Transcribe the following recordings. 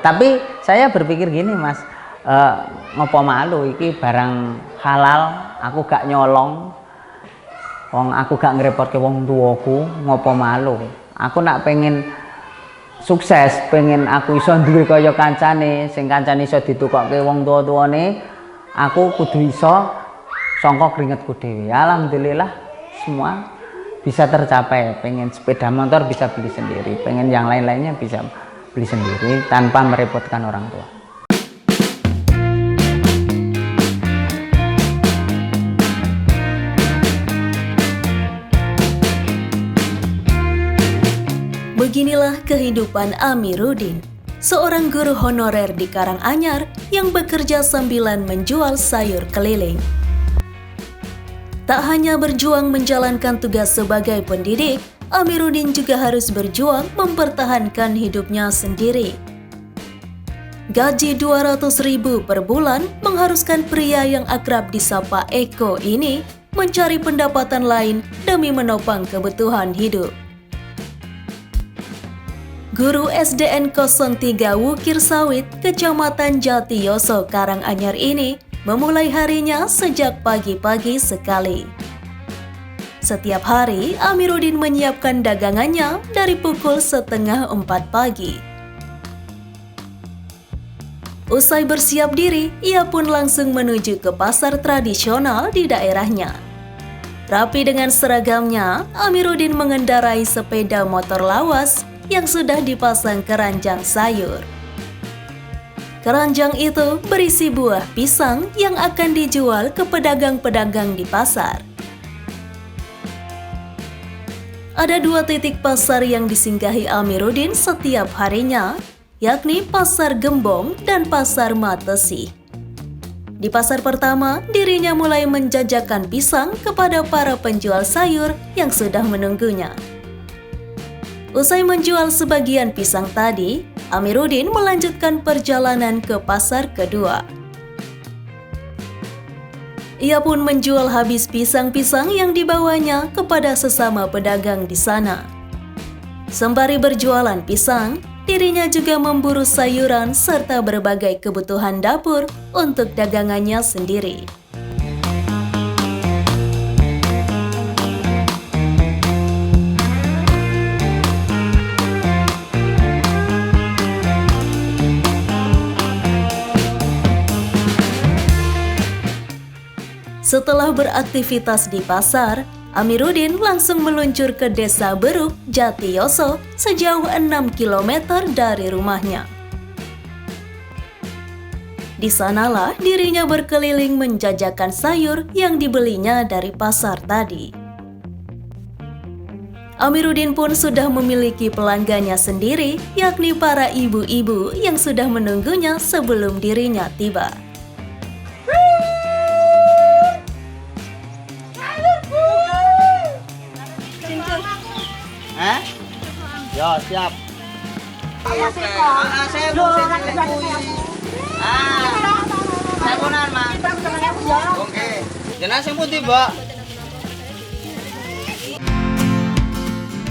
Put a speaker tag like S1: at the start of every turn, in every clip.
S1: Tapi saya berpikir gini Mas, ngopo malu iki barang halal, aku gak nyolong. Wong aku gak ngrepotke wong tuaku, ngopo malu. Aku nak pengen sukses, pengen aku iso duwe kaya kancane, sing kancane iso ditukokke wong tua-tuane, aku kudu iso sangka keringetku dhewe. Alhamdulillah semua bisa tercapai. Pengen sepeda motor bisa beli sendiri, pengen yang lain-lainnya bisa beli sendiri tanpa merepotkan orang tua.
S2: Beginilah kehidupan Amiruddin, seorang guru honorer di Karanganyar yang bekerja sambilan menjual sayur keliling. Tak hanya berjuang menjalankan tugas sebagai pendidik, Amiruddin juga harus berjuang mempertahankan hidupnya sendiri. Gaji 200.000 per bulan mengharuskan pria yang akrab disapa Eko ini mencari pendapatan lain demi menopang kebutuhan hidup. Guru SDN 03 Wukir Sawit, Kecamatan Jatiyoso, Karanganyar ini memulai harinya sejak pagi-pagi sekali. Setiap hari, Amiruddin menyiapkan dagangannya dari pukul 3:30 pagi. Usai bersiap diri, ia pun langsung menuju ke pasar tradisional di daerahnya. Rapi dengan seragamnya, Amiruddin mengendarai sepeda motor lawas yang sudah dipasang keranjang sayur. Keranjang itu berisi buah pisang yang akan dijual ke pedagang-pedagang di pasar. Ada 2 titik pasar yang disinggahi Amiruddin setiap harinya, yakni Pasar Gembong dan Pasar Matesi. Di pasar pertama, dirinya mulai menjajakan pisang kepada para penjual sayur yang sudah menunggunya. Usai menjual sebagian pisang tadi, Amiruddin melanjutkan perjalanan ke pasar kedua. Ia pun menjual habis pisang-pisang yang dibawanya kepada sesama pedagang di sana. Sembari berjualan pisang, dirinya juga memburu sayuran serta berbagai kebutuhan dapur untuk dagangannya sendiri. Setelah beraktivitas di pasar, Amiruddin langsung meluncur ke Desa Beruk, Jatiyoso, sejauh 6 km dari rumahnya. Di sanalah dirinya berkeliling menjajakan sayur yang dibelinya dari pasar tadi. Amiruddin pun sudah memiliki pelanggannya sendiri, yakni para ibu-ibu yang sudah menunggunya sebelum dirinya tiba.
S1: Yo, siap. Saya punan, Mas. Oke. Jenazah sing putih, Mbak.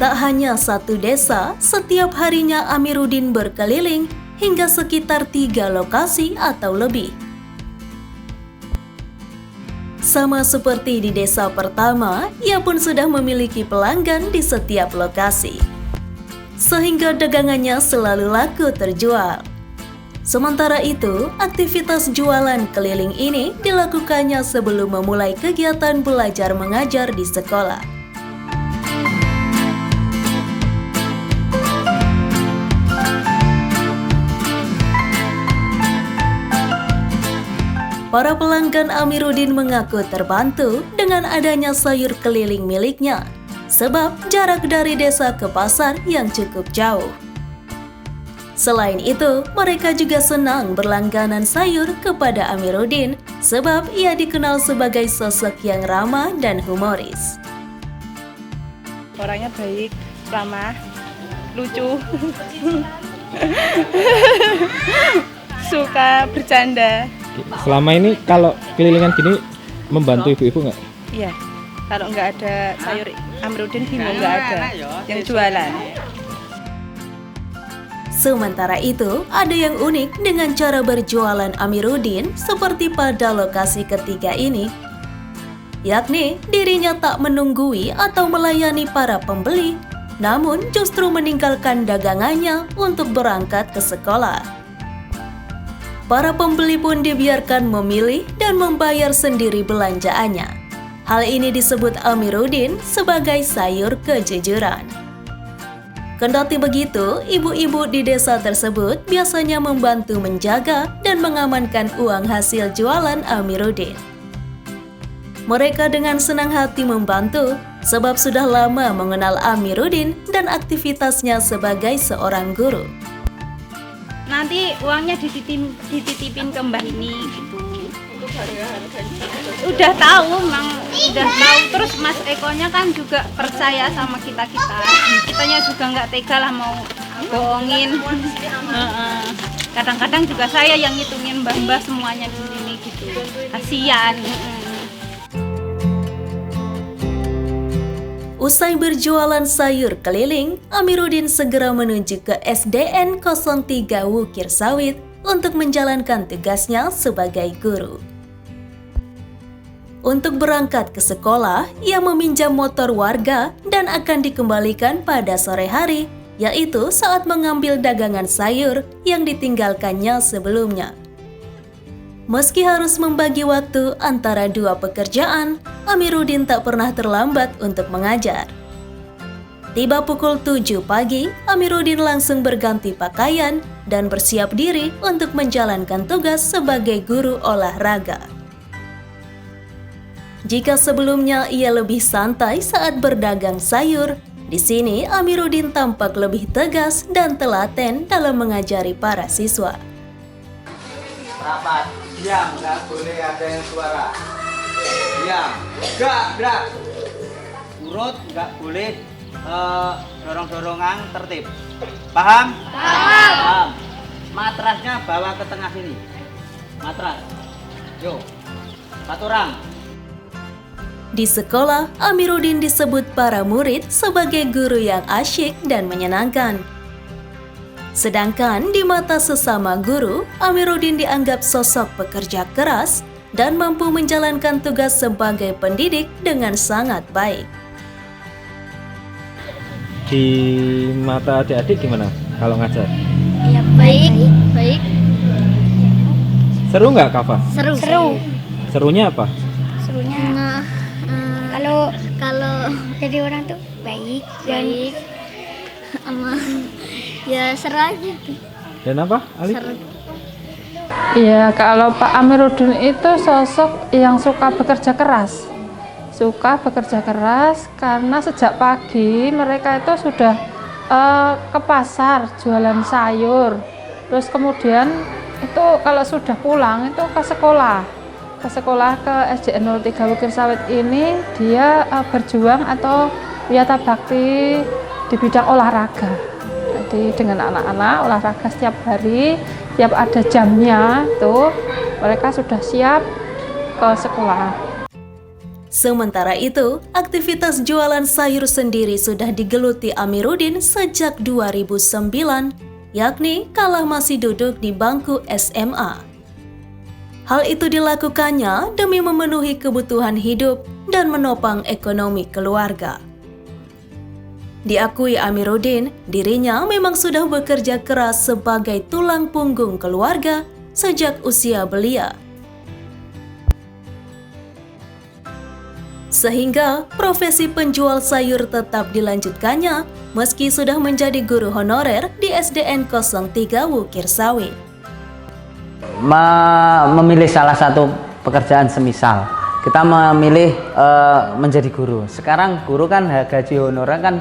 S2: Tak hanya satu desa, setiap harinya Amiruddin berkeliling hingga sekitar 3 lokasi atau lebih. Sama seperti di desa pertama, ia pun sudah memiliki pelanggan di setiap lokasi, sehingga dagangannya selalu laku terjual. Sementara itu, aktivitas jualan keliling ini dilakukannya sebelum memulai kegiatan belajar mengajar di sekolah. Para pelanggan Amiruddin mengaku terbantu dengan adanya sayur keliling miliknya, sebab jarak dari desa ke pasar yang cukup jauh. Selain itu, mereka juga senang berlangganan sayur kepada Amiruddin, sebab ia dikenal sebagai sosok yang ramah dan humoris.
S3: Orangnya baik, ramah, lucu, suka bercanda.
S4: Selama ini kalau kelilingan gini membantu ibu-ibu nggak?
S3: Iya, kalau nggak ada sayur Amiruddin bingung nggak ada yang jualan.
S2: Sementara itu, ada yang unik dengan cara berjualan Amiruddin seperti pada lokasi ketiga ini, yakni dirinya tak menunggui atau melayani para pembeli, namun justru meninggalkan dagangannya untuk berangkat ke sekolah. Para pembeli pun dibiarkan memilih dan membayar sendiri belanjaannya. Hal ini disebut Amiruddin sebagai sayur kejujuran. Kendati begitu, ibu-ibu di desa tersebut biasanya membantu menjaga dan mengamankan uang hasil jualan Amiruddin. Mereka dengan senang hati membantu sebab sudah lama mengenal Amiruddin dan aktivitasnya sebagai seorang guru.
S5: Nanti uangnya dititipin ke mbah ini gitu. Udah tahu, udah tahu. Terus Mas Ekonya kan juga percaya sama kitanya juga nggak tega lah mau bohongin. Kadang-kadang juga saya yang ngitungin mbah-mbah semuanya di sini gitu. Kasian.
S2: Usai berjualan sayur keliling, Amiruddin segera menuju ke SDN 03 Wukir Sawit untuk menjalankan tugasnya sebagai guru. Untuk berangkat ke sekolah, ia meminjam motor warga dan akan dikembalikan pada sore hari, yaitu saat mengambil dagangan sayur yang ditinggalkannya sebelumnya. Meski harus membagi waktu antara dua pekerjaan, Amiruddin tak pernah terlambat untuk mengajar. Tiba pukul 7 pagi, Amiruddin langsung berganti pakaian dan bersiap diri untuk menjalankan tugas sebagai guru olahraga. Jika sebelumnya ia lebih santai saat berdagang sayur, di sini Amiruddin tampak lebih tegas dan telaten dalam mengajari para siswa.
S1: Rapat, diam, nggak boleh ada yang suara. Diam, gerak. Urut, nggak boleh dorong-dorongan, tertib. Paham? Paham. Matrasnya bawa ke tengah sini. Matras. Yo, satu orang.
S2: Di sekolah, Amiruddin disebut para murid sebagai guru yang asyik dan menyenangkan. Sedangkan di mata sesama guru, Amiruddin dianggap sosok pekerja keras dan mampu menjalankan tugas sebagai pendidik dengan sangat baik.
S4: Di mata adik-adik gimana kalau ngajar?
S6: Ya baik.
S4: Seru nggak, Kafa?
S6: Seru.
S4: Serunya apa?
S6: Serunya kalau jadi orang tuh baik. Sama ya seru aja.
S4: Dan apa, Ali?
S6: Seru.
S7: Iya, kalau Pak Amiruddin itu sosok yang suka bekerja keras. Karena sejak pagi mereka itu sudah ke pasar jualan sayur. Terus kemudian itu kalau sudah pulang itu ke sekolah ke SDN 03 Wukir Sawit ini dia berjuang atau wiyata bakti di bidang olahraga. Jadi dengan anak-anak olahraga setiap hari, tiap ada jamnya tuh mereka sudah siap ke sekolah.
S2: Sementara itu, aktivitas jualan sayur sendiri sudah digeluti Amiruddin sejak 2009, yakni kala masih duduk di bangku SMA. Hal itu dilakukannya demi memenuhi kebutuhan hidup dan menopang ekonomi keluarga. Diakui Amiruddin, dirinya memang sudah bekerja keras sebagai tulang punggung keluarga sejak usia belia. Sehingga profesi penjual sayur tetap dilanjutkannya meski sudah menjadi guru honorer di SDN 03 Wukir Sawit.
S1: Memilih salah satu pekerjaan semisal kita memilih menjadi guru. Sekarang guru kan gaji honorer kan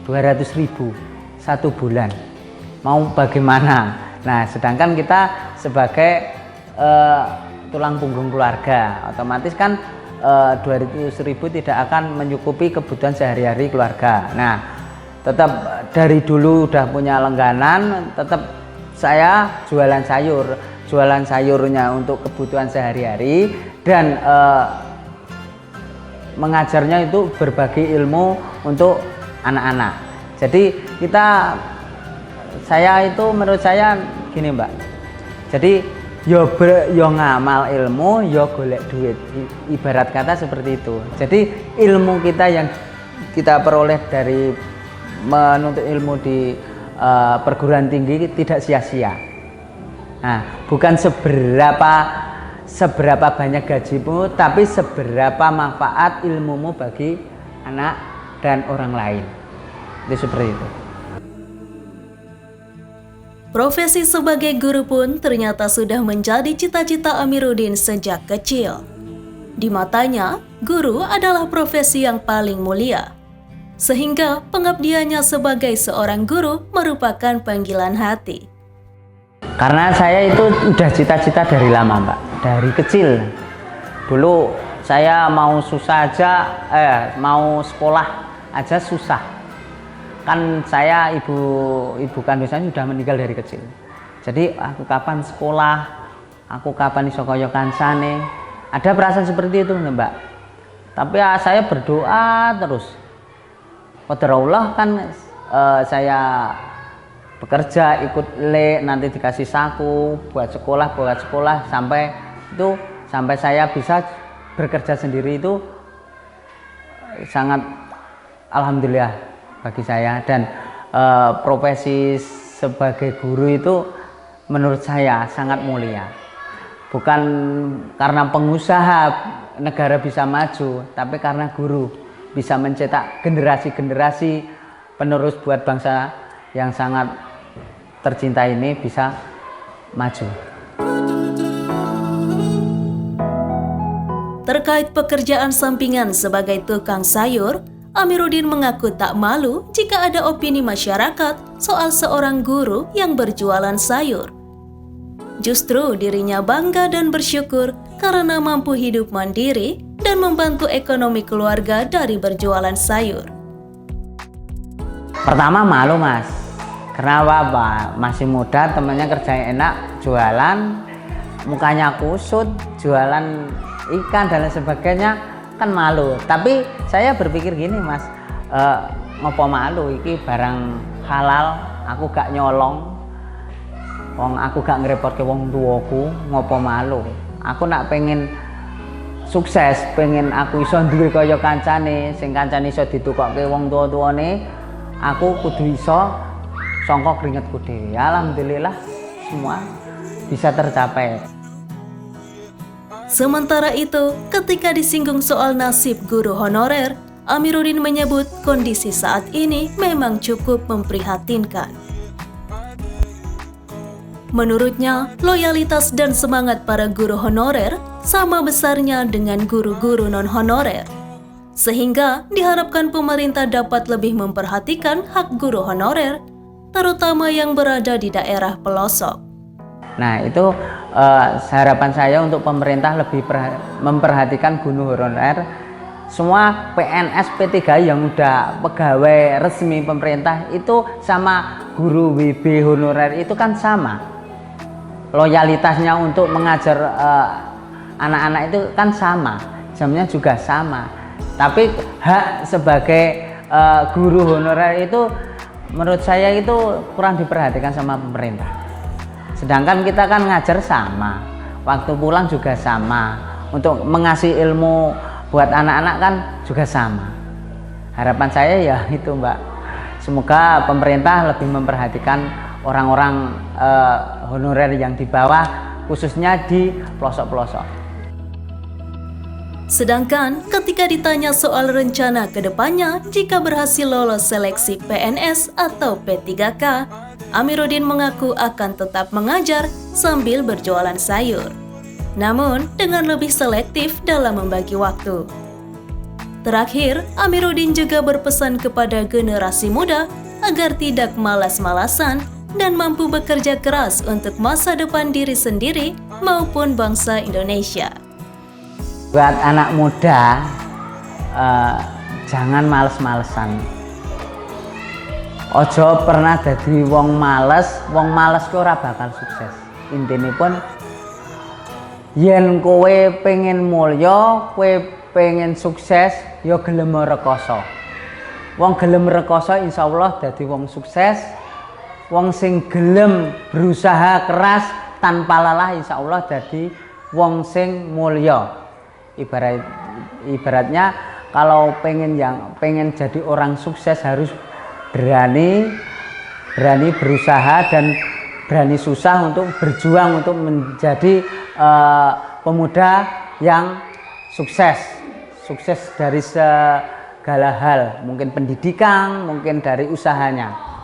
S1: 200.000 satu bulan. Mau bagaimana? Nah, sedangkan kita sebagai tulang punggung keluarga, otomatis kan 200.000 tidak akan mencukupi kebutuhan sehari-hari keluarga. Nah, tetap dari dulu udah punya langganan, tetap saya jualan sayurnya untuk kebutuhan sehari-hari dan mengajarnya itu berbagi ilmu untuk anak-anak. Jadi kita saya itu menurut saya gini Mbak. Jadi yo ngamal ilmu, yo golek duit. Ibarat kata seperti itu. Jadi ilmu kita yang kita peroleh dari menuntut ilmu di perguruan tinggi tidak sia-sia. Nah, bukan seberapa banyak gajimu, tapi seberapa manfaat ilmumu bagi anak dan orang lain. Itu seperti itu.
S2: Profesi sebagai guru pun ternyata sudah menjadi cita-cita Amiruddin sejak kecil. Di matanya, guru adalah profesi yang paling mulia. Sehingga pengabdiannya sebagai seorang guru merupakan panggilan hati.
S1: Karena saya itu udah cita-cita dari lama Mbak, dari kecil. Dulu saya mau susah aja, mau sekolah aja susah. Kan saya ibu kandung saya sudah meninggal dari kecil. Jadi aku kapan sekolah, aku kapan iso kaya kancane. Ada perasaan seperti itu Mbak. Tapi saya berdoa terus. Qadarullah kan saya bekerja ikut nanti dikasih saku buat sekolah sampai saya bisa bekerja sendiri itu sangat alhamdulillah bagi saya. Dan profesi sebagai guru itu menurut saya sangat mulia. Bukan karena pengusaha negara bisa maju, tapi karena guru bisa mencetak generasi-generasi penerus buat bangsa yang sangat tercinta ini bisa maju.
S2: Terkait pekerjaan sampingan sebagai tukang sayur, Amiruddin mengaku tak malu jika ada opini masyarakat soal seorang guru yang berjualan sayur. Justru dirinya bangga dan bersyukur karena mampu hidup mandiri dan membantu ekonomi keluarga dari berjualan sayur.
S1: Pertama malu Mas, karena apa? Masih muda, temannya kerjanya enak, jualan, mukanya kusut, jualan ikan dan lain sebagainya, kan malu. Tapi saya berpikir gini Mas, ngopo malu, iki barang halal, aku gak nyolong, wong aku gak ngerepotke wong tuaku, ngopo malu. Aku nak pengen sukses, pengen aku iso duwe kaya kancane, sing kancane iso ditukokke wong tua-tuane, aku kudu iso sangka keringetku dhewe. Alhamdulillah semua bisa tercapai.
S2: Sementara itu, ketika disinggung soal nasib guru honorer, Amiruddin menyebut kondisi saat ini memang cukup memprihatinkan. Menurutnya, loyalitas dan semangat para guru honorer sama besarnya dengan guru-guru non-honorer. Sehingga diharapkan pemerintah dapat lebih memperhatikan hak guru honorer, terutama yang berada di daerah pelosok.
S1: Nah, itu harapan saya untuk pemerintah lebih memperhatikan guru honorer. Semua PNS P3 yang udah pegawai resmi pemerintah itu sama guru WB honorer itu kan sama. Loyalitasnya untuk mengajar anak-anak itu kan sama, jamnya juga sama. Tapi hak sebagai guru honorer itu menurut saya itu kurang diperhatikan sama pemerintah. Sedangkan kita kan ngajar sama, waktu pulang juga sama, untuk mengasih ilmu buat anak-anak kan juga sama. Harapan saya ya itu Mbak, semoga pemerintah lebih memperhatikan orang-orang honorer yang di bawah, khususnya di pelosok-pelosok.
S2: Sedangkan ketika ditanya soal rencana ke depannya jika berhasil lolos seleksi PNS atau P3K, Amiruddin mengaku akan tetap mengajar sambil berjualan sayur. Namun dengan lebih selektif dalam membagi waktu. Terakhir, Amiruddin juga berpesan kepada generasi muda agar tidak malas-malasan dan mampu bekerja keras untuk masa depan diri sendiri maupun bangsa Indonesia.
S1: Buat anak muda, jangan males-malesan. Ojo pernah dadi wong males ku ora bakal sukses. Intine pun yen kowe pengen mulya, kowe pengen sukses, ya gelem rekoso. Wong gelem rekoso insyaallah dadi wong sukses. wong sing gelem berusaha keras tanpa lelah insya Allah jadi wong sing mulya. Ibaratnya kalau pengen jadi orang sukses harus berani berusaha dan berani susah untuk berjuang untuk menjadi pemuda yang sukses dari segala hal, mungkin pendidikan, mungkin dari usahanya.